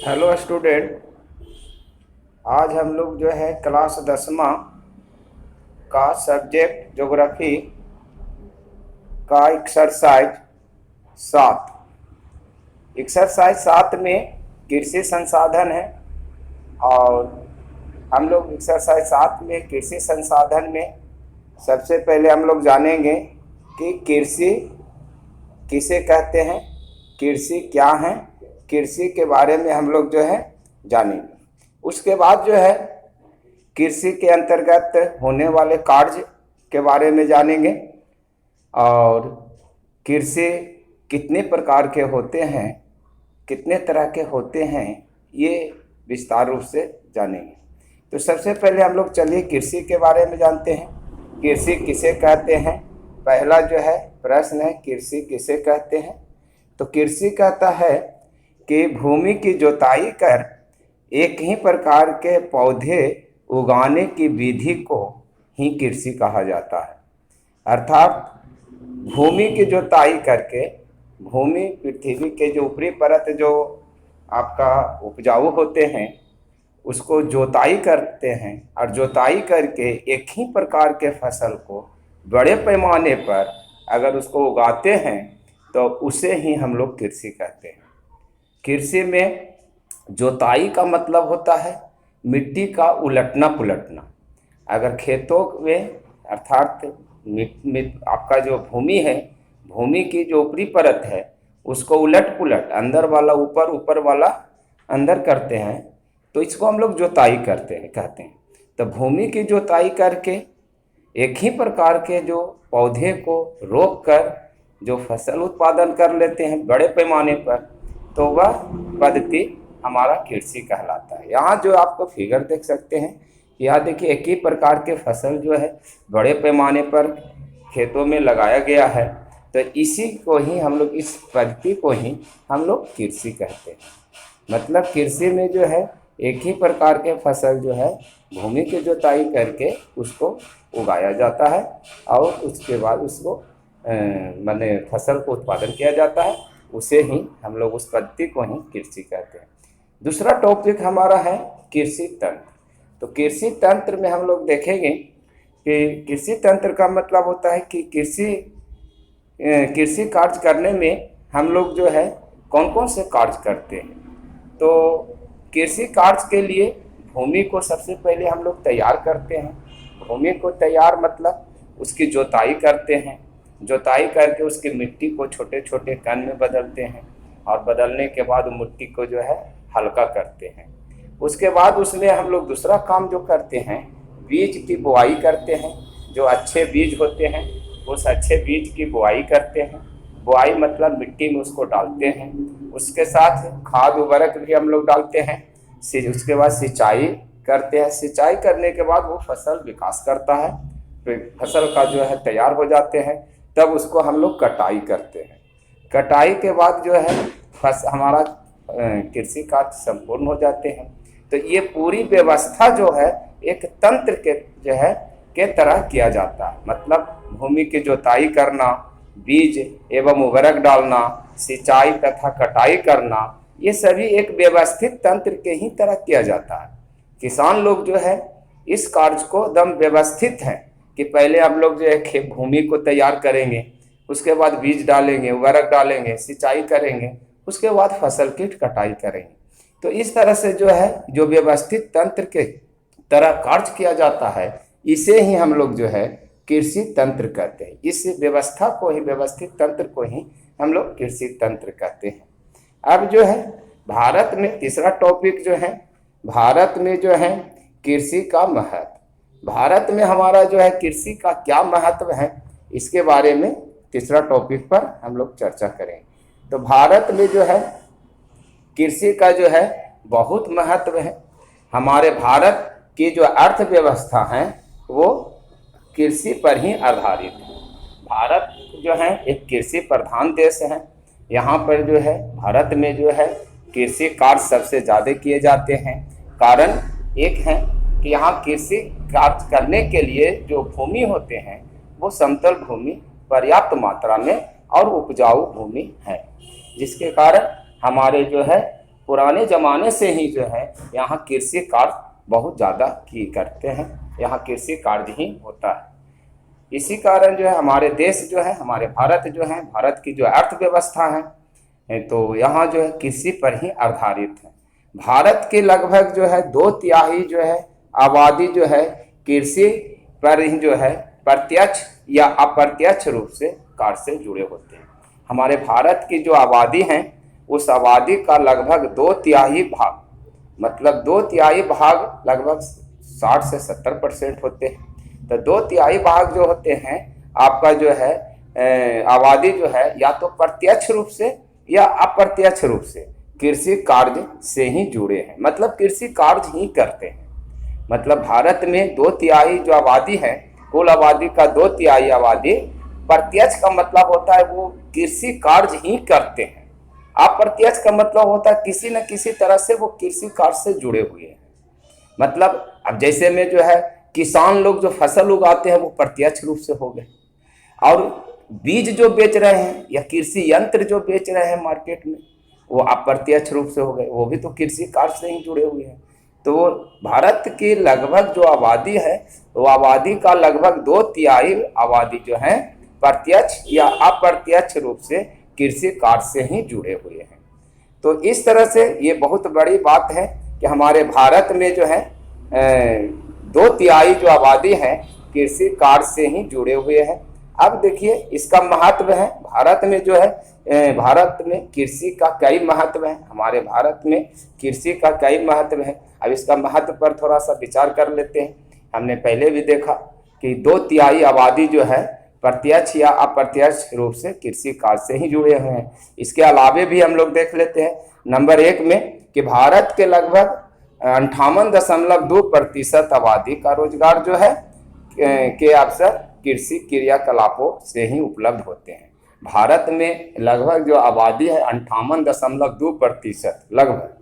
Hello student. आज हम लोग जो है क्लास 10वां का सब्जेक्ट ज्योग्राफी का एक्सरसाइज 7 में कृषि संसाधन है। और हम लोग एक्सरसाइज 7 में कृषि संसाधन में सबसे पहले हम लोग जानेंगे कि कृषि किसे कहते हैं, कृषि क्या है, कृषि के बारे में हम लोग जो है जानेंगे। उसके बाद जो है कृषि के अंतर्गत होने वाले कार्य के बारे में जानेंगे और कृषि कितने प्रकार के होते हैं, कितने तरह के होते हैं, ये विस्तार रूप से जानेंगे। तो सबसे पहले हम लोग चलिए कृषि के बारे में जानते हैं। कृषि किसे कहते हैं, पहला जो है प्रश्न है कृषि किसे कहते हैं। तो कृषि कहता है कि भूमि की जुताई कर एक ही प्रकार के पौधे उगाने की विधि को ही कृषि कहा जाता है। अर्थात भूमि की जुताई करके भूमि पृथ्वी के जो ऊपरी परत जो आपका उपजाऊ होते हैं उसको जोताई करते हैं और जोताई करके एक ही प्रकार के फसल को बड़े पैमाने पर अगर उसको उगाते हैं तो उसे ही हम लोग कृषि कहते हैं। कृषि में जोताई का मतलब होता है मिट्टी का उलटना पुलटना। अगर खेतों में अर्थात आपका जो भूमि है, भूमि की जो ऊपरी परत है उसको उलट पुलट अंदर वाला ऊपर, ऊपर वाला अंदर करते हैं तो इसको हम लोग जोताई कहते हैं। तो भूमि की जोताई करके एक ही प्रकार के जो पौधे को रोक कर जो फसल उत्पादन कर लेते हैं बड़े पैमाने पर, तो वह पद्धति हमारा कृषि कहलाता है। यहाँ जो आपको फिगर देख सकते हैं, यहाँ देखिए एक ही प्रकार के फसल जो है बड़े पैमाने पर खेतों में लगाया गया है। तो इसी को ही हम लोग, इस पद्धति को ही हम लोग कृषि कहते हैं। मतलब कृषि में जो है एक ही प्रकार के फसल जो है भूमि की जुताई करके उसको उगाया जाता है और उसके बाद उसको माने फसल को उत्पादन किया जाता है, उसे ही हम लोग, उस पद्धति को ही कृषि कहते हैं। दूसरा टॉपिक हमारा है कृषि तंत्र। तो कृषि तंत्र में हम लोग देखेंगे कि कृषि तंत्र का मतलब होता है कि कृषि कार्य करने में हम लोग जो है कौन कौन से कार्य करते हैं। तो कृषि कार्य के लिए भूमि को सबसे पहले हम लोग तैयार करते हैं। भूमि को तैयार मतलब उसकी जोताई करते हैं, जोताई करके उसकी मिट्टी को छोटे छोटे कण में बदलते हैं और बदलने के बाद मिट्टी को जो है हल्का करते हैं। उसके बाद उसमें हम लोग दूसरा काम जो करते हैं, बीज की बुआई करते हैं। जो अच्छे बीज होते हैं उस अच्छे बीज की बुआई करते हैं। बुआई मतलब मिट्टी में उसको डालते हैं, उसके साथ खाद उर्वरक भी हम लोग डालते हैं। उसके बाद सिंचाई करते हैं। सिंचाई करने के बाद वो फसल विकास करता है, फिर फसल का जो है तैयार हो जाते हैं, तब उसको हम लोग कटाई करते हैं। कटाई के बाद जो है हमारा कृषि कार्य संपूर्ण हो जाते हैं। तो ये पूरी व्यवस्था जो है एक तंत्र के जो है के तरह किया जाता है। मतलब भूमि की जोताई करना, बीज एवं उर्वरक डालना, सिंचाई तथा कटाई करना, ये सभी एक व्यवस्थित तंत्र के ही तरह किया जाता है। किसान लोग जो है इस कार्य को एकदम व्यवस्थित है कि पहले हम लोग जो है भूमि को तैयार करेंगे, उसके बाद बीज डालेंगे, उर्वरक डालेंगे, सिंचाई करेंगे, उसके बाद फसल की कटाई करेंगे। तो इस तरह से जो है जो व्यवस्थित तंत्र के तरह कार्य किया जाता है, इसे ही हम लोग जो है कृषि तंत्र कहते हैं। इस व्यवस्था को ही, व्यवस्थित तंत्र को ही हम लोग कृषि तंत्र कहते हैं। अब जो है भारत में तीसरा टॉपिक जो है, भारत में जो है कृषि का महत्व। भारत में हमारा जो है कृषि का क्या महत्व है, इसके बारे में तीसरा टॉपिक पर हम लोग चर्चा करेंगे। तो भारत में जो है कृषि का जो है बहुत महत्व है। हमारे भारत की जो अर्थव्यवस्था है वो कृषि पर ही आधारित है। भारत जो है एक कृषि प्रधान देश है। यहाँ पर जो है भारत में जो है कृषि कार्य सबसे ज़्यादा किए जाते हैं। कारण एक है कि यहाँ कृषि कार्य करने के लिए जो भूमि होते हैं वो समतल भूमि, पर्याप्त मात्रा में और उपजाऊ भूमि है, जिसके कारण हमारे जो है पुराने ज़माने से ही जो है यहाँ कृषि कार्य बहुत ज़्यादा की करते हैं, यहाँ कृषि कार्य ही होता है। इसी कारण जो है हमारे देश जो है, हमारे भारत जो है, भारत की जो अर्थव्यवस्था है तो यहाँ जो है कृषि पर ही आधारित है। भारत के लगभग जो है 2/3 जो है आबादी जो है कृषि पर ही जो है प्रत्यक्ष या अप्रत्यक्ष रूप से कार्य से जुड़े होते हैं। हमारे भारत की जो आबादी है उस आबादी का लगभग 2/3 भाग, मतलब 2/3 भाग लगभग 60 से 70% होते हैं। तो 2/3 भाग जो होते हैं आपका जो है आबादी जो है या तो प्रत्यक्ष रूप से या अप्रत्यक्ष रूप से कृषि कार्य से ही जुड़े हैं, मतलब कृषि कार्य ही करते हैं। मतलब भारत में 2/3 जो आबादी है, कुल आबादी का 2/3 आबादी प्रत्यक्ष का मतलब होता है वो कृषि कार्य ही करते हैं। अप्रत्यक्ष का मतलब होता है किसी न किसी तरह से वो कृषि कार्य से जुड़े हुए हैं। मतलब अब जैसे में जो है किसान लोग जो फसल उगाते हैं वो प्रत्यक्ष रूप से हो गए, और बीज जो बेच रहे हैं या कृषि यंत्र जो बेच रहे हैं मार्केट में वो अप्रत्यक्ष रूप से हो गए, वो भी तो कृषि कार्य से ही जुड़े हुए हैं। तो भारत की लगभग जो आबादी है वो आबादी का लगभग 2/3 आबादी जो है प्रत्यक्ष या अप्रत्यक्ष रूप से कृषि कार्य से ही जुड़े हुए हैं। तो इस तरह से ये बहुत बड़ी बात है कि हमारे भारत में जो है 2/3 जो आबादी है कृषि कार्य से ही जुड़े हुए हैं। अब देखिए इसका महत्व है, भारत में जो है भारत में कृषि का कई महत्व है, हमारे भारत में कृषि का कई महत्व है। अब इसका महत्व पर थोड़ा सा विचार कर लेते हैं। हमने पहले भी देखा कि 2/3 आबादी जो है प्रत्यक्ष या अप्रत्यक्ष रूप से कृषि कार्य से ही जुड़े हुए हैं। इसके अलावे भी हम लोग देख लेते हैं नंबर 1 में कि भारत के लगभग 58.2% आबादी का रोजगार जो है के अवसर कृषि क्रियाकलापों से ही उपलब्ध होते हैं। भारत में लगभग जो आबादी है 58.2% लगभग,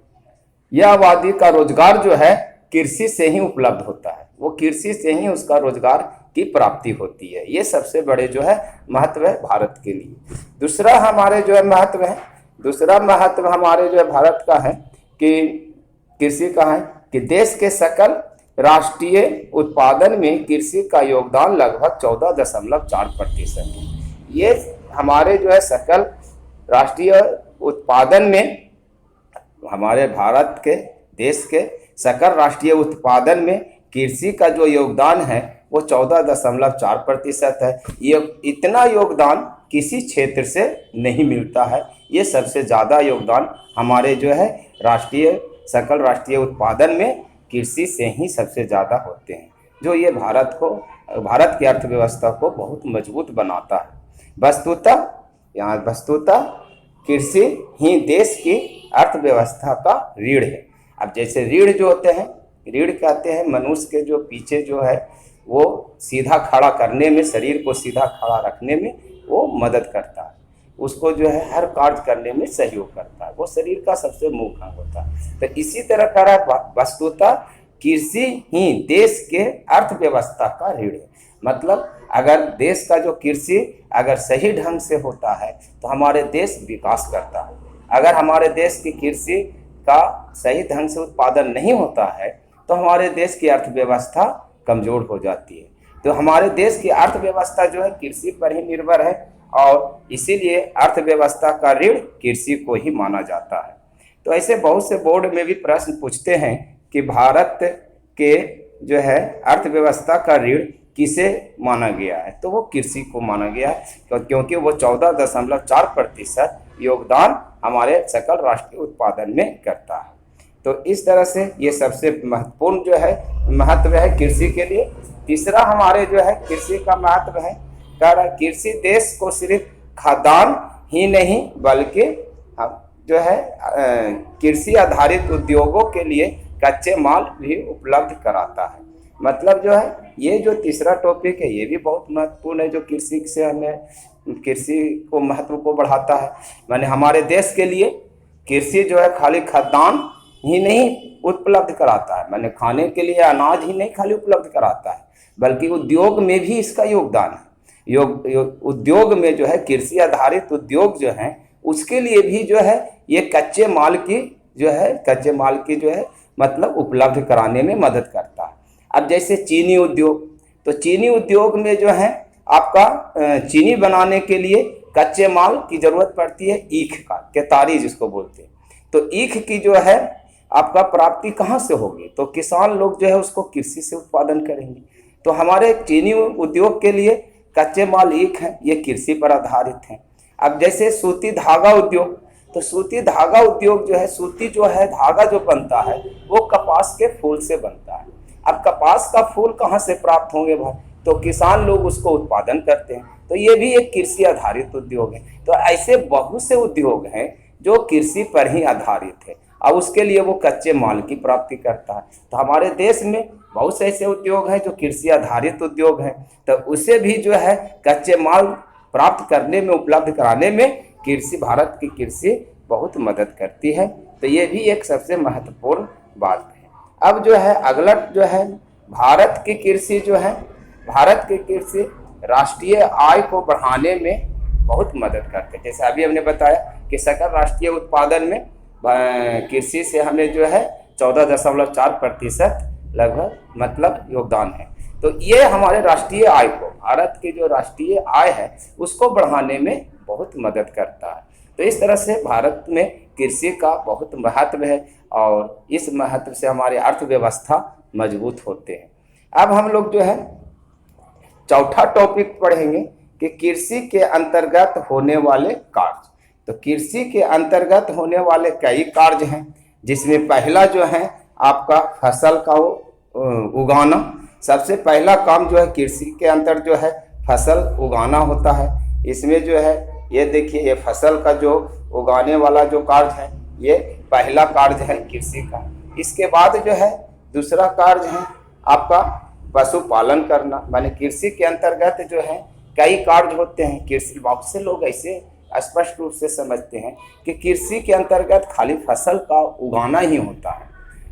यह आबादी का रोजगार जो है कृषि से ही उपलब्ध होता है, वो कृषि से ही उसका रोजगार की प्राप्ति होती है। ये सबसे बड़े जो है महत्व है भारत के लिए। दूसरा हमारे जो है महत्व है, दूसरा महत्व हमारे जो है भारत का है कि कृषि का है कि देश के सकल राष्ट्रीय उत्पादन में कृषि का योगदान लगभग 14.4% है। ये हमारे जो है सकल राष्ट्रीय उत्पादन में, हमारे भारत के देश के सकल राष्ट्रीय उत्पादन में कृषि का जो योगदान है वो 14.4% है। ये इतना योगदान किसी क्षेत्र से नहीं मिलता है। ये सबसे ज़्यादा योगदान हमारे जो है सकल राष्ट्रीय उत्पादन में कृषि से ही सबसे ज़्यादा होते हैं, जो ये भारत की अर्थव्यवस्था को बहुत मजबूत बनाता है। वस्तुतः कृषि ही देश की अर्थव्यवस्था का रीढ़ है। अब जैसे रीढ़ जो होते हैं, रीढ़ कहते हैं मनुष्य के जो पीछे जो है वो सीधा खड़ा करने में, शरीर को सीधा खड़ा रखने में वो मदद करता है, उसको जो है हर कार्य करने में सहयोग करता है, वो शरीर का सबसे मुख्य अंग होता है। तो इसी तरह का वस्तुतः कृषि ही देश के अर्थव्यवस्था का रीढ़ है। मतलब अगर देश का जो कृषि अगर सही ढंग से होता है तो हमारे देश विकास करता है। अगर हमारे देश की कृषि का सही ढंग से उत्पादन नहीं होता है तो हमारे देश की अर्थव्यवस्था कमजोर हो जाती है। तो हमारे देश की अर्थव्यवस्था जो है कृषि पर ही निर्भर है, और इसीलिए अर्थव्यवस्था का रीढ़ कृषि को ही माना जाता है। तो ऐसे बहुत से बोर्ड में भी प्रश्न पूछते हैं कि भारत के जो है अर्थव्यवस्था का रीढ़ किसे माना गया है, तो वो कृषि को माना गया है, क्योंकि वो 14.4% योगदान हमारे सकल राष्ट्रीय उत्पादन में करता है। तो इस तरह से ये सबसे महत्वपूर्ण जो है महत्व है कृषि के लिए। तीसरा हमारे जो है कृषि का महत्व है, कृषि देश को सिर्फ खाद्यान्न ही नहीं बल्कि जो है कृषि आधारित उद्योगों के लिए कच्चे माल भी उपलब्ध कराता है। मतलब जो है ये जो तीसरा टॉपिक है ये भी बहुत महत्वपूर्ण है, जो कृषि से हमें कृषि को महत्व को बढ़ाता है। माने हमारे देश के लिए कृषि जो है खाली खाद्यान्न ही नहीं उपलब्ध कराता है, माने खाने के लिए अनाज ही नहीं खाली उपलब्ध कराता है, बल्कि उद्योग में भी इसका योगदान है। उद्योग में जो है कृषि आधारित उद्योग जो है उसके लिए भी जो है ये कच्चे माल की जो है कच्चे माल की जो है मतलब उपलब्ध कराने में मदद करता है। अब जैसे चीनी उद्योग, तो चीनी उद्योग में जो है आपका चीनी बनाने के लिए कच्चे माल की जरूरत पड़ती है, ईख का, केतारी जिसको बोलते हैं। तो ईख की जो है आपका प्राप्ति कहाँ से होगी, तो किसान लोग जो है उसको कृषि से उत्पादन करेंगे। तो हमारे चीनी उद्योग के लिए कच्चे माल ईख है, ये कृषि पर आधारित है। अब जैसे सूती धागा उद्योग, तो सूती धागा उद्योग जो है, सूती जो है धागा जो बनता है वो कपास के फूल से बनता है। अब कपास का फूल कहाँ से प्राप्त होंगे भाई, तो किसान लोग उसको उत्पादन करते हैं। तो ये भी एक कृषि आधारित उद्योग है। तो ऐसे बहुत से उद्योग हैं जो कृषि पर ही आधारित है और उसके लिए वो कच्चे माल की प्राप्ति करता है। तो हमारे देश में बहुत से ऐसे उद्योग हैं जो कृषि आधारित उद्योग हैं, तो उसे भी जो है कच्चे माल प्राप्त करने में, उपलब्ध कराने में कृषि, भारत की कृषि बहुत मदद करती है। तो ये भी एक सबसे महत्वपूर्ण बात है। अब जो है अगला जो है भारत की कृषि जो है, भारत की कृषि राष्ट्रीय आय को बढ़ाने में बहुत मदद करते हैं। जैसे अभी हमने बताया कि सकल राष्ट्रीय उत्पादन में कृषि से हमें जो है 14.4% लगभग मतलब योगदान है। तो ये हमारे राष्ट्रीय आय को, भारत की जो राष्ट्रीय आय है उसको बढ़ाने में बहुत मदद करता है। तो इस तरह से भारत में कृषि का बहुत महत्व है और इस महत्व से हमारी अर्थव्यवस्था मजबूत होते हैं। अब हम लोग जो है चौथा टॉपिक पढ़ेंगे कि कृषि के अंतर्गत होने वाले कार्य। तो कृषि के अंतर्गत होने वाले कई कार्य हैं, जिसमें पहला जो है आपका फसल का उगाना। सबसे पहला काम जो है कृषि के अंतर जो है फसल उगाना होता है। इसमें जो है ये देखिए, ये फसल का जो उगाने वाला जो कार्य है ये पहला कार्य है कृषि का। इसके बाद जो है दूसरा कार्य है आपका पशुपालन करना। माने कृषि के अंतर्गत जो है कई कार्य होते हैं। कृषि, बहुत से लोग ऐसे स्पष्ट रूप से समझते हैं कि कृषि के अंतर्गत खाली फसल का उगाना ही होता है,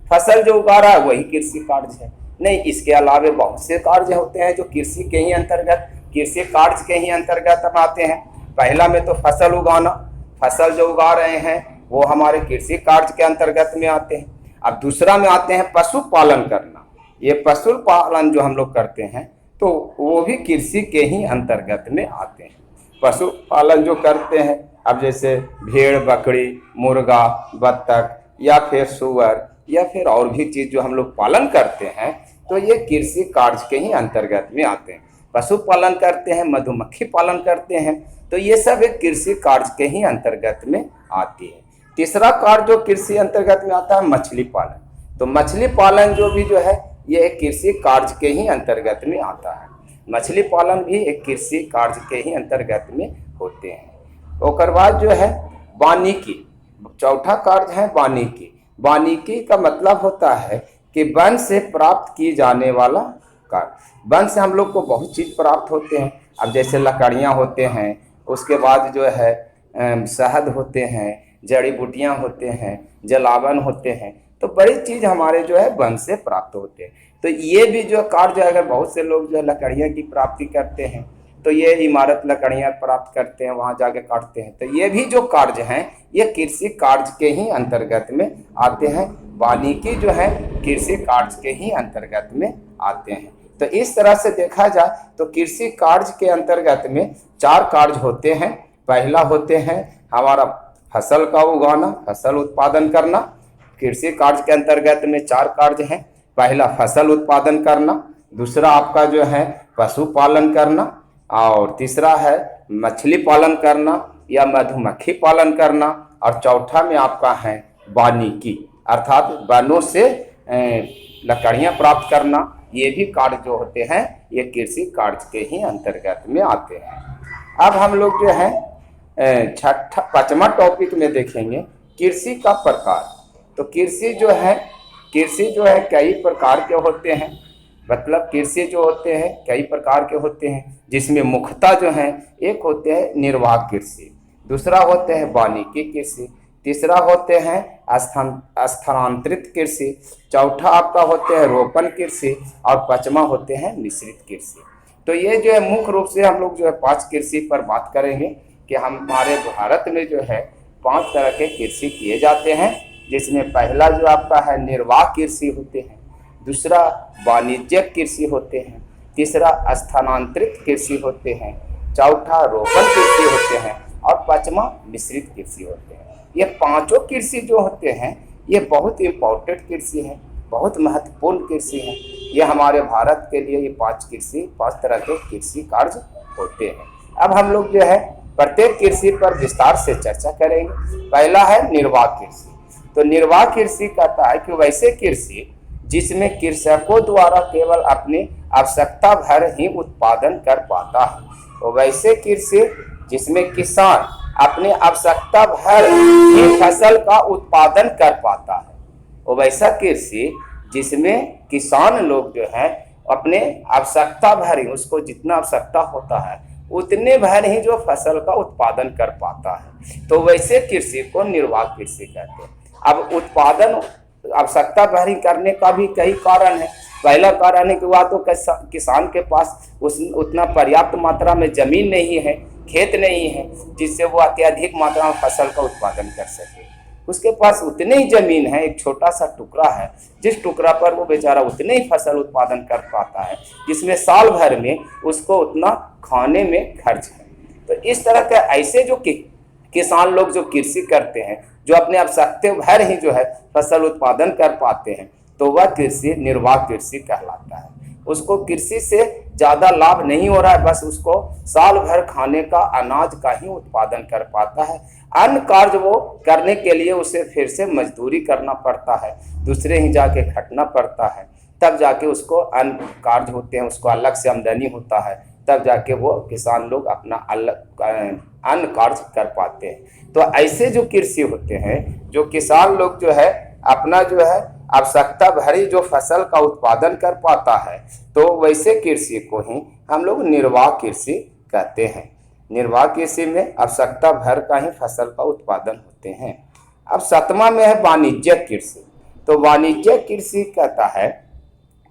फसल जो उगा रहा है वही कृषि कार्य है। नहीं, इसके अलावा बहुत से कार्य होते हैं जो कृषि के ही अंतर्गत, कृषि कार्य के ही अंतर्गत आते हैं। पहला में तो फसल उगाना, फसल जो उगा रहे हैं वो हमारे कृषि कार्य के अंतर्गत में आते हैं। अब दूसरा में आते हैं पशुपालन करना। ये पशुपालन जो हम लोग करते हैं तो वो भी कृषि के ही अंतर्गत में आते हैं। पशुपालन जो करते हैं, अब जैसे भेड़, बकरी, मुर्गा, बत्तख या फिर सुअर या फिर और भी चीज़ जो हम लोग पालन करते हैं, तो ये कृषि कार्य के ही अंतर्गत में आते हैं। पशुपालन करते हैं, मधुमक्खी पालन करते हैं, तो ये सब एक कृषि कार्य के ही अंतर्गत में आती है। तीसरा कार्य जो कृषि अंतर्गत में आता है मछली पालन। तो मछली पालन जो भी जो है ये एक कृषि कार्य के ही अंतर्गत में आता है। मछली पालन भी एक कृषि कार्य के ही अंतर्गत में होते हैं। और बाद जो है वानिकी, चौथा कार्य है वानिकी। वानिकी का मतलब होता है कि वन से प्राप्त की जाने वाला कार्य। वन से हम लोग को बहुत चीज़ प्राप्त होते हैं। अब जैसे लकड़ियाँ होते हैं, उसके बाद जो है शहद होते हैं, जड़ी बूटियाँ होते हैं, जलावन होते हैं, तो बड़ी चीज़ हमारे जो है वन से प्राप्त होते हैं। तो ये भी जो कार्य, अगर बहुत से लोग जो है लकड़ियाँ की प्राप्ति करते हैं तो ये इमारत लकड़ियाँ प्राप्त करते हैं, वहाँ जाके काटते हैं, तो ये भी जो कार्य हैं ये कृषि कार्य के ही अंतर्गत में आते हैं। वानिकी जो है कृषि कार्य के ही अंतर्गत में आते हैं। तो इस तरह से देखा जाए तो कृषि कार्य के अंतर्गत में 4 कार्य होते हैं। पहला होते हैं हमारा फसल का उगाना, फसल उत्पादन करना। कृषि कार्य के अंतर्गत में 4 कार्य हैं। पहला फसल उत्पादन करना, दूसरा आपका जो है पशुपालन करना, और तीसरा है मछली पालन करना या मधुमक्खी पालन करना, और चौथा में आपका है वानिकी, अर्थात वनों से लकड़ियाँ प्राप्त करना। ये भी कार्य जो होते हैं ये कृषि कार्य के ही अंतर्गत में आते हैं। अब हम लोग जो है 5वां टॉपिक में देखेंगे कृषि का प्रकार। तो कृषि जो है कई प्रकार के होते हैं। मतलब कृषि जो होते हैं कई प्रकार के होते हैं, जिसमें मुख्यतः जो है एक होते हैं निर्वाह कृषि, दूसरा होते हैं वानिकी कृषि, तीसरा होते हैं स्थानांतरित कृषि, चौथा आपका होते हैं रोपण कृषि, और 5वां होते हैं मिश्रित कृषि। तो ये जो है मुख्य रूप से हम लोग जो है 5 कृषि पर बात करेंगे कि हमारे भारत में जो है 5 तरह के कृषि किए जाते हैं। जिसमें पहला जो आपका है निर्वाह कृषि होते हैं, दूसरा वाणिज्यिक कृषि होते हैं, तीसरा स्थानांतरित कृषि होते हैं, चौथा रोपण कृषि होते हैं और पांचवा मिश्रित कृषि होते हैं। ये पांचों कृषि जो होते हैं ये बहुत इम्पोर्टेंट कृषि है, बहुत महत्वपूर्ण कृषि है। ये हमारे भारत के लिए ये पांच तरह के कृषि कार्य होते हैं। अब हम लोग जो है प्रत्येक कृषि पर विस्तार से चर्चा करेंगे। पहला है निर्वाह कृषि। तो निर्वाह कृषि कहता है कि वैसे कृषि जिसमें कृषकों द्वारा केवल अपनी आवश्यकता भर ही उत्पादन कर पाता है। तो वैसे कृषि जिसमें किसान अपनी आवश्यकता भर ही फसल का उत्पादन कर पाता है। और वैसा कृषि जिसमें किसान लोग जो है अपने आवश्यकता भर ही, उसको जितना आवश्यकता होता है उतने भर ही जो फसल का उत्पादन कर पाता है, तो वैसे कृषि को निर्वाह कृषि कहते हैं। अब उत्पादन आवश्यकता भर ही करने का भी कई कारण है। पहला कारण है कि वह तो किसान के पास उतना पर्याप्त मात्रा में जमीन नहीं है, खेत नहीं है जिससे वो अत्यधिक मात्रा में फसल का उत्पादन कर सके। उसके पास उतनी ही जमीन है, एक छोटा सा टुकड़ा है जिस टुकड़ा पर वो बेचारा उतने ही फसल उत्पादन कर पाता है जिसमें साल भर में उसको उतना खाने में खर्च है। तो इस तरह के ऐसे जो किसान लोग जो कृषि करते हैं, जो अपने आवश्यकता भर ही जो है फसल उत्पादन कर पाते हैं, तो वह कृषि निर्वाह कृषि कहलाता है। उसको कृषि से ज़्यादा लाभ नहीं हो रहा है, बस उसको साल भर खाने का अनाज का ही उत्पादन कर पाता है। अन्य कार्य वो करने के लिए उसे फिर से मजदूरी करना पड़ता है, दूसरे ही जाके खटना पड़ता है, तब जाके उसको अन्य कार्य होते हैं, उसको अलग से आमदनी होता है, तब जाके वो किसान लोग अपना अलग अन्य कार्य कर पाते हैं। तो ऐसे जो कृषि होते हैं, जो किसान लोग जो है अपना जो है आवश्यकता भरी जो फसल का उत्पादन कर पाता है, तो वैसे कृषि को ही हम लोग निर्वाह कृषि कहते हैं। निर्वाह कृषि में आवश्यकता भर का ही फसल का उत्पादन होते हैं। अब सातवां में है वाणिज्यिक कृषि। तो वाणिज्यिक कृषि कहता है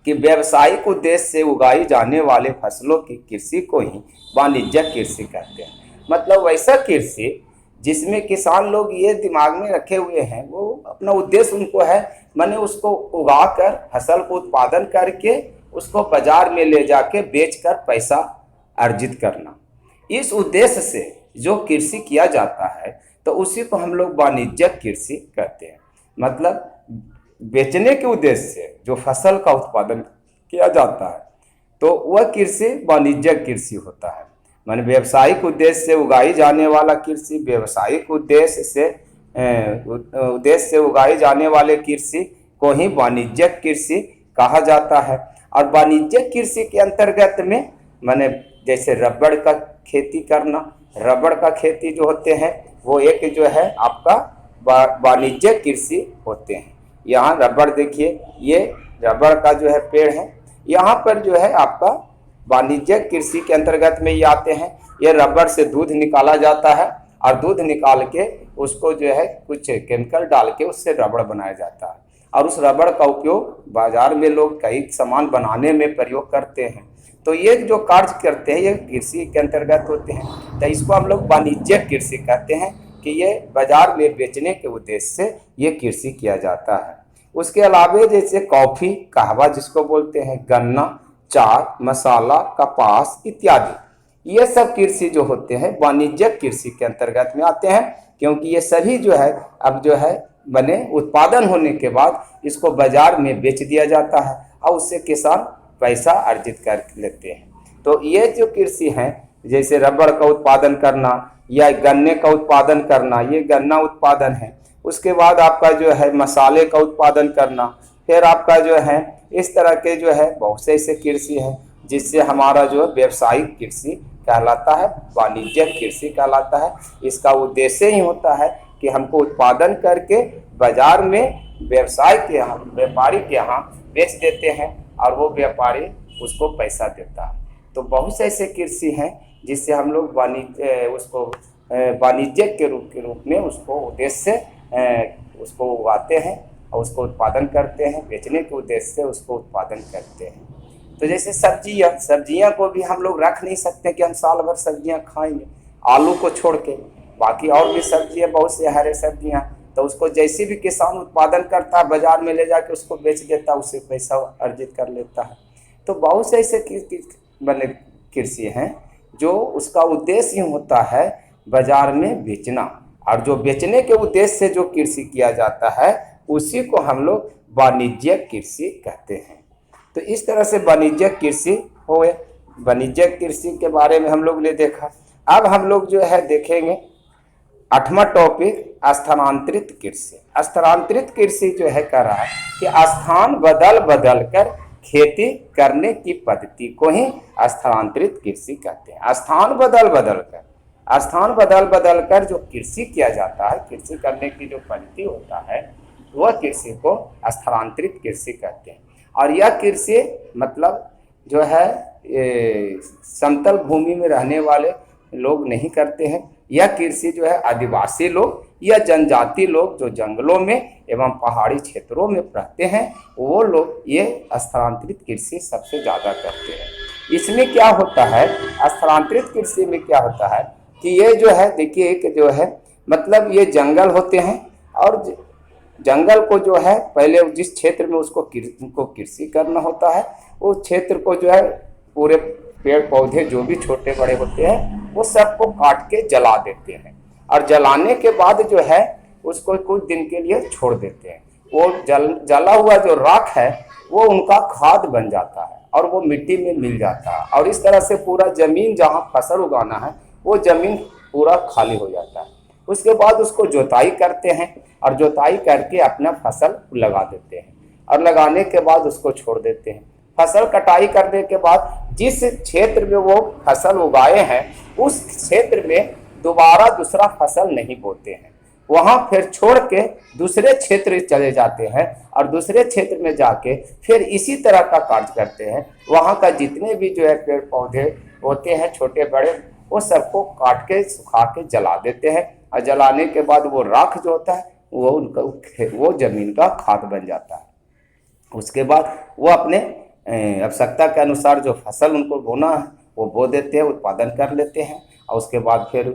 कि व्यावसायिक उद्देश्य से उगाई जाने वाले फसलों की कृषि को ही वाणिज्यिक कृषि कहते हैं। मतलब वैसा कृषि जिसमें किसान लोग ये दिमाग में रखे हुए हैं, वो अपना उद्देश्य उनको है माने उसको उगाकर फसल को उत्पादन करके उसको बाजार में ले जाके बेचकर पैसा अर्जित करना। इस उद्देश्य से जो कृषि किया जाता है तो उसी को हम लोग वाणिज्यिक कृषि कहते हैं। मतलब बेचने के उद्देश्य से जो फसल का उत्पादन किया जाता है तो वह कृषि वाणिज्यिक कृषि होता है। माने व्यावसायिक उद्देश्य से उगाई जाने वाला कृषि, व्यावसायिक उद्देश्य से उगाई जाने वाले कृषि को ही वाणिज्यिक कृषि कहा जाता है। और वाणिज्यिक कृषि के अंतर्गत में माने जैसे रबड़ का खेती करना, रबड़ का खेती जो होते हैं वो एक जो है आपका वाणिज्यिक कृषि होते हैं। यहाँ रबड़ देखिए, ये रबड़ का जो है पेड़ है, यहाँ पर जो है आपका वाणिज्यिक कृषि के अंतर्गत में ये आते हैं। ये रबड़ से दूध निकाला जाता है और दूध निकाल के उसको जो है कुछ केमिकल डाल के उससे रबड़ बनाया जाता है और उस रबड़ का उपयोग बाजार में लोग कई सामान बनाने में प्रयोग करते हैं। तो ये जो कार्य करते हैं ये कृषि के अंतर्गत होते हैं। तो इसको हम लोग वाणिज्यिक कृषि कहते हैं कि ये बाजार में बेचने के उद्देश्य से ये कृषि किया जाता है। उसके अलावा जैसे कॉफ़ी, कहवा जिसको बोलते हैं, गन्ना, चाय, मसाला, कपास इत्यादि, ये सब कृषि जो होते हैं वाणिज्यिक कृषि के अंतर्गत में आते हैं, क्योंकि ये सभी जो है अब जो है बने उत्पादन होने के बाद इसको बाजार में बेच दिया जाता है और उससे किसान पैसा अर्जित कर लेते हैं। तो ये जो कृषि हैं जैसे रबड़ का उत्पादन करना या गन्ने का उत्पादन करना, ये गन्ना उत्पादन है। उसके बाद आपका जो है मसाले का उत्पादन करना, फिर आपका जो है इस तरह के जो है बहुत से ऐसे कृषि है जिससे हमारा जो है व्यवसायिक कृषि कहलाता है, वाणिज्यिक कृषि कहलाता है। इसका उद्देश्य ही होता है कि हमको उत्पादन करके बाजार में व्यवसाय के यहाँ, व्यापारी के यहाँ बेच देते हैं और वो व्यापारी उसको पैसा देता है। तो बहुत से ऐसे कृषि हैं जिससे हम लोग वाणिज्यिक के रूप में उसको उद्देश्य से उसको उगाते हैं और उसको उत्पादन करते हैं, बेचने के उद्देश्य से उसको उत्पादन करते हैं। तो जैसे सब्जियां को भी हम लोग रख नहीं सकते कि हम साल भर सब्जियां खाएंगे, आलू को छोड़ के बाकी और भी सब्जियां, बहुत से हरे सब्जियां तो उसको जैसे भी किसान उत्पादन करता है बाजार में ले जाके उसको बेच देता है, उससे पैसा अर्जित कर लेता है। तो बहुत से ऐसे बने कृषि हैं जो उसका उद्देश्य ही होता है बाजार में बेचना, और जो बेचने के उद्देश्य से जो कृषि किया जाता है उसी को हम लोग वाणिज्यिक कृषि कहते हैं। तो इस तरह से वाणिज्यिक कृषि हो गए। वाणिज्यिक कृषि के बारे में हम लोग ने देखा। अब हम लोग जो है देखेंगे 8वां टॉपिक स्थानांतरित कृषि। स्थानांतरित कृषि जो है कह रहा है कि स्थान बदल बदल कर खेती करने की पद्धति को ही स्थानांतरित कृषि कहते हैं। स्थान बदल बदल कर जो कृषि किया जाता है, कृषि करने की जो पद्धति होता है वह कृषि को स्थानांतरित कृषि कहते हैं। और यह कृषि मतलब जो है समतल भूमि में रहने वाले लोग नहीं करते हैं। यह कृषि जो है आदिवासी लोग या जनजाति लोग जो जंगलों में एवं पहाड़ी क्षेत्रों में रहते हैं वो लोग ये स्थानांतरित कृषि सबसे ज़्यादा करते हैं। इसमें क्या होता है, स्थानांतरित कृषि में क्या होता है कि ये जो है देखिए कि जो है मतलब ये जंगल होते हैं और जंगल को जो है पहले जिस क्षेत्र में उसको कृषि करना होता है उस क्षेत्र को जो है पूरे पेड़ पौधे जो भी छोटे बड़े होते हैं वो सबको काट के जला देते हैं, और जलाने के बाद जो है उसको कुछ दिन के लिए छोड़ देते हैं। वो जला हुआ जो राख है वो उनका खाद बन जाता है और वो मिट्टी में मिल जाता है, और इस तरह से पूरा जमीन जहाँ फसल उगाना है वो जमीन पूरा खाली हो जाता है। उसके बाद उसको जोताई करते हैं और जोताई करके अपना फसल लगा देते हैं, और लगाने के बाद उसको छोड़ देते हैं। फसल कटाई करने के बाद जिस क्षेत्र में वो फसल उगाए हैं उस क्षेत्र में दोबारा दूसरा फसल नहीं बोते हैं, वहाँ फिर छोड़ के दूसरे क्षेत्र चले जाते हैं और दूसरे क्षेत्र में जाके फिर इसी तरह का कार्य करते हैं। वहाँ का जितने भी जो है पेड़ पौधे होते हैं छोटे बड़े वो सबको काट के सुखा के जला देते हैं, और जलाने के बाद वो राख जो होता है वो जमीन का खाद बन जाता है। उसके बाद वो अपने आवश्यकता के अनुसार जो फसल उनको बोना है वो बो देते हैं, उत्पादन कर लेते हैं, और उसके बाद फिर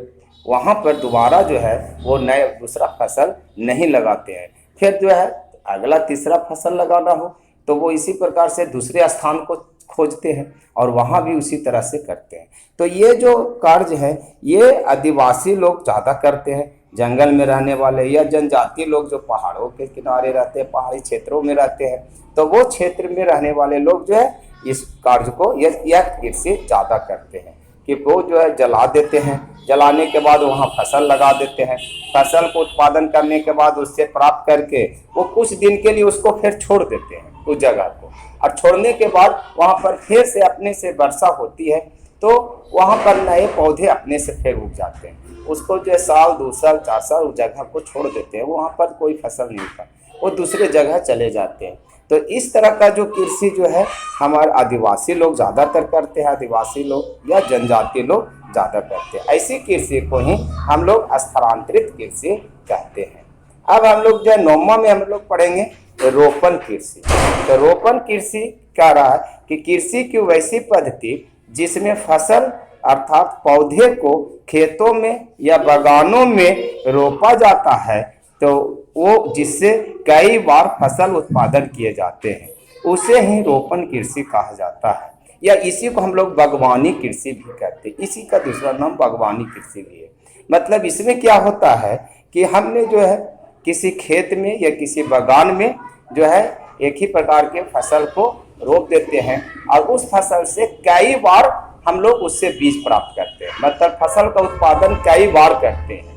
वहाँ पर दोबारा जो है वो नए दूसरा फसल नहीं लगाते हैं। फिर जो है अगला तीसरा फसल लगाना हो तो वो इसी प्रकार से दूसरे स्थान को खोजते हैं और वहाँ भी उसी तरह से करते हैं। तो ये जो कार्य है ये आदिवासी लोग ज़्यादा करते हैं, जंगल में रहने वाले या जनजातीय लोग जो पहाड़ों के किनारे रहते हैं, पहाड़ी क्षेत्रों में रहते हैं, तो वो क्षेत्र में रहने वाले लोग जो है इस कार्य को यह कृषि ज़्यादा करते हैं कि वो जो है जला देते हैं, जलाने के बाद वहाँ फसल लगा देते हैं। फसल को उत्पादन करने के बाद उससे प्राप्त करके वो कुछ दिन के लिए उसको फिर छोड़ देते हैं उस जगह को, और छोड़ने के बाद वहाँ पर फिर से अपने से वर्षा होती है तो वहाँ पर नए पौधे अपने से फिर उग जाते हैं। उसको जो है साल 2 साल 4 साल उस जगह को छोड़ देते हैं, वहाँ पर कोई फसल नहीं होता, वो दूसरे जगह चले जाते हैं। तो इस तरह का जो कृषि जो है हमारे आदिवासी लोग ज़्यादातर करते हैं, आदिवासी लोग या जनजातीय लोग ज़्यादा करते हैं। ऐसी कृषि को ही हम लोग स्थानांतरित कृषि कहते हैं। अब हम लोग जो है 9वां में हम लोग पढ़ेंगे रोपण कृषि। तो रोपण कृषि कह रहा है कि कृषि की वैसी पद्धति जिसमें फसल अर्थात पौधे को खेतों में या बागानों में रोपा जाता है, तो वो जिससे कई बार फसल उत्पादन किए जाते हैं उसे ही रोपण कृषि कहा जाता है, या इसी को हम लोग बागवानी कृषि भी कहते हैं। इसी का दूसरा नाम बागवानी कृषि भी है। मतलब इसमें क्या होता है कि हमने जो है किसी खेत में या किसी बागान में जो है एक ही प्रकार के फसल को रोप देते हैं और उस फसल से कई बार हम लोग उससे बीज प्राप्त करते हैं, मतलब फसल का उत्पादन कई बार करते हैं।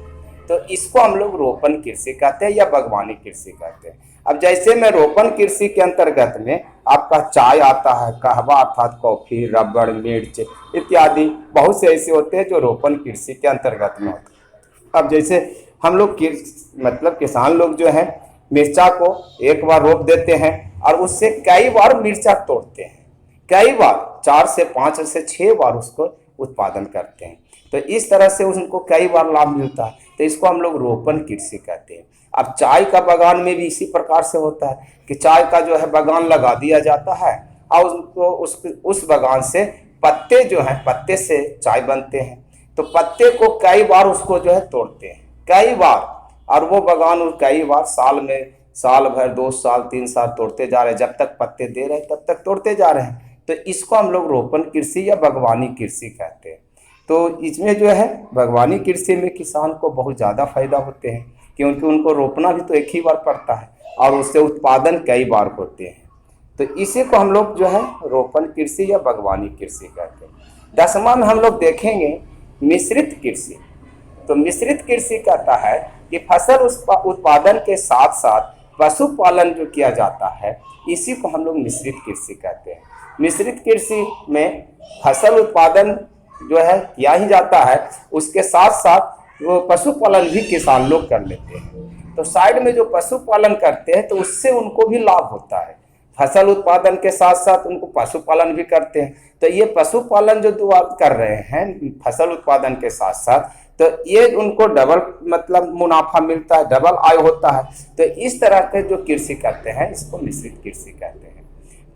तो इसको हम लोग रोपण कृषि कहते हैं या बागवानी कृषि कहते हैं। अब जैसे में रोपण कृषि के अंतर्गत में आपका चाय आता है, कहवा अर्थात कॉफी, रबड़, मिर्च इत्यादि बहुत से ऐसे होते हैं जो रोपण कृषि के अंतर्गत में होते हैं। अब जैसे हम लोग मतलब किसान लोग जो हैं मिर्चा को एक बार रोप देते हैं और उससे कई बार मिर्चा तोड़ते हैं, कई बार 4 से 5 से 6 बार उसको उत्पादन करते हैं। तो इस तरह से उनको कई बार लाभ मिलता है, तो इसको हम लोग रोपण कृषि कहते हैं। अब चाय का बागान में भी इसी प्रकार से होता है कि चाय का जो है बागान लगा दिया जाता है और उसको उस बागान से पत्ते जो हैं, पत्ते से चाय बनते हैं। तो पत्ते को कई बार उसको जो है तोड़ते हैं, कई बार और वो बागान कई बार साल भर 2 साल 3 साल तोड़ते जा रहे हैं, जब तक पत्ते दे रहे हैं तब तक तोड़ते जा रहे हैं। तो इसको हम लोग रोपण कृषि या बागवानी कृषि कहते हैं। तो इसमें जो है बागवानी कृषि में किसान को बहुत ज़्यादा फायदा होते हैं, क्योंकि उनको रोपना भी तो एक ही बार पड़ता है और उससे उत्पादन कई बार होते हैं। तो इसी को हम लोग जो है रोपण कृषि या बागवानी कृषि कहते हैं। 10वां में हम लोग देखेंगे मिश्रित कृषि। तो मिश्रित कृषि कहता है कि फसल उत्पादन के साथ साथ पशुपालन जो किया जाता है, इसी को हम लोग मिश्रित कृषि कहते हैं। मिश्रित कृषि में फसल उत्पादन जो है किया ही जाता है, उसके साथ साथ वो पशुपालन भी किसान लोग कर लेते हैं। तो साइड में जो पशुपालन करते हैं तो उससे उनको भी लाभ होता है। फसल उत्पादन के साथ साथ उनको पशुपालन भी करते हैं। तो ये पशुपालन जो कर रहे हैं फसल उत्पादन के साथ साथ, तो ये उनको डबल मतलब मुनाफा मिलता है, डबल आय होता है। तो इस तरह के जो कृषि करते हैं इसको मिश्रित कृषि कहते हैं,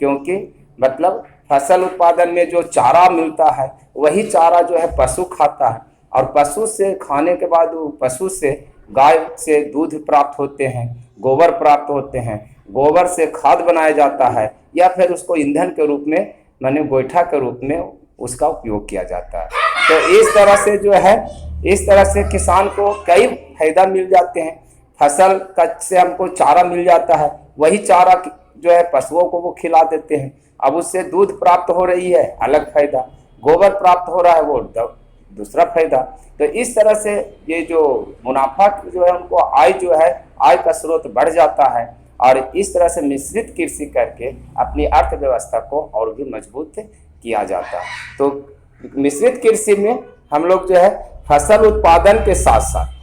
क्योंकि मतलब फसल उत्पादन में जो चारा मिलता है वही चारा जो है पशु खाता है, और पशु से खाने के बाद पशु से गाय से दूध प्राप्त होते हैं, गोबर प्राप्त होते हैं, गोबर से खाद बनाया जाता है या फिर उसको ईंधन के रूप में माने गोईठा के रूप में उसका उपयोग किया जाता है। तो इस तरह से जो है इस तरह से किसान को कई फायदा मिल जाते हैं। फसल का से हमको चारा मिल जाता है, वही चारा जो है पशुओं को वो खिला देते हैं, अब उससे दूध प्राप्त हो रही है, अलग फायदा, गोबर प्राप्त हो रहा है, वो दूसरा फायदा। तो इस तरह से ये जो मुनाफा जो है उनको आय जो है आय का स्रोत बढ़ जाता है, और इस तरह से मिश्रित कृषि करके अपनी अर्थव्यवस्था को और भी मजबूत किया जाता है। तो मिश्रित कृषि में हम लोग जो है फसल उत्पादन के साथ साथ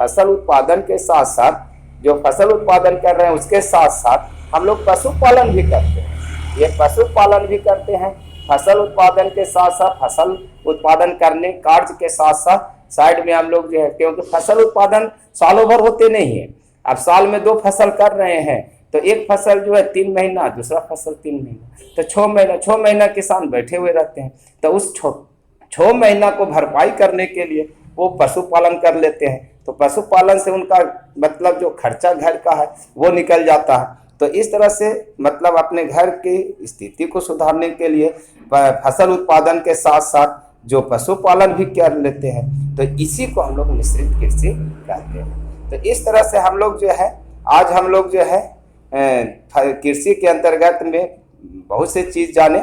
जो फसल उत्पादन कर रहे हैं उसके साथ साथ हम लोग पशुपालन भी करते हैं। ये पशुपालन भी करते हैं फसल उत्पादन के साथ साथ, फसल उत्पादन करने कार्य के साथ साथ साइड में हम लोग जो है, क्योंकि फसल उत्पादन सालों भर होते नहीं है, अब साल में 2 फसल कर रहे हैं तो एक फसल जो है 3 महीना, दूसरा फसल 3 महीना, तो 6 महीना किसान बैठे हुए रहते हैं। तो उस 6 महीना को भरपाई करने के लिए वो पशुपालन कर लेते हैं। तो पशुपालन से उनका मतलब जो खर्चा घर का है वो निकल जाता है। तो इस तरह से मतलब अपने घर की स्थिति को सुधारने के लिए फसल उत्पादन के साथ साथ जो पशुपालन भी कर लेते हैं, तो इसी को हम लोग मिश्रित कृषि कहते हैं। तो इस तरह से हम लोग जो है आज हम लोग जो है कृषि के अंतर्गत में बहुत से चीज़ जाने।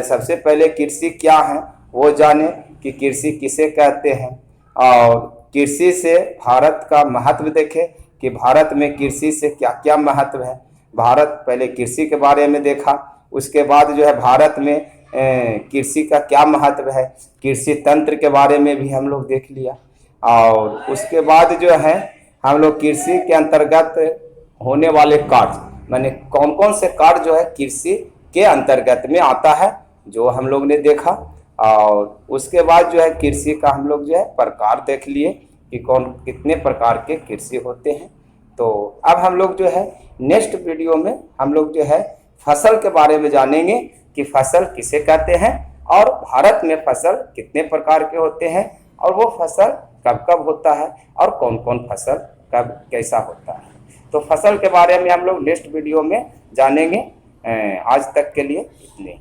सबसे पहले कृषि क्या है वो जाने कि कृषि किसे कहते हैं, और कृषि से भारत का महत्व देखें कि भारत में कृषि से क्या क्या महत्व है। भारत पहले कृषि के बारे में देखा, उसके बाद जो है भारत में कृषि का क्या महत्व है, कृषि तंत्र के बारे में भी हम लोग देख लिया, और उसके बाद जो है हम लोग कृषि के अंतर्गत होने वाले कार्य माने कौन कौन से कार्य जो है कृषि के अंतर्गत में आता है जो हम लोग ने देखा, और उसके बाद जो है कृषि का हम लोग जो है प्रकार देख लिए कि कौन कितने प्रकार के कृषि होते हैं। तो अब हम लोग जो है नेक्स्ट वीडियो में हम लोग जो है फसल के बारे में जानेंगे कि फसल किसे कहते हैं, और भारत में फसल कितने प्रकार के होते हैं, और वो फसल कब कब होता है, और कौन कौन फसल कब कैसा होता है। तो फसल के बारे में हम लोग नेक्स्ट वीडियो में जानेंगे। आज तक के लिए इतने।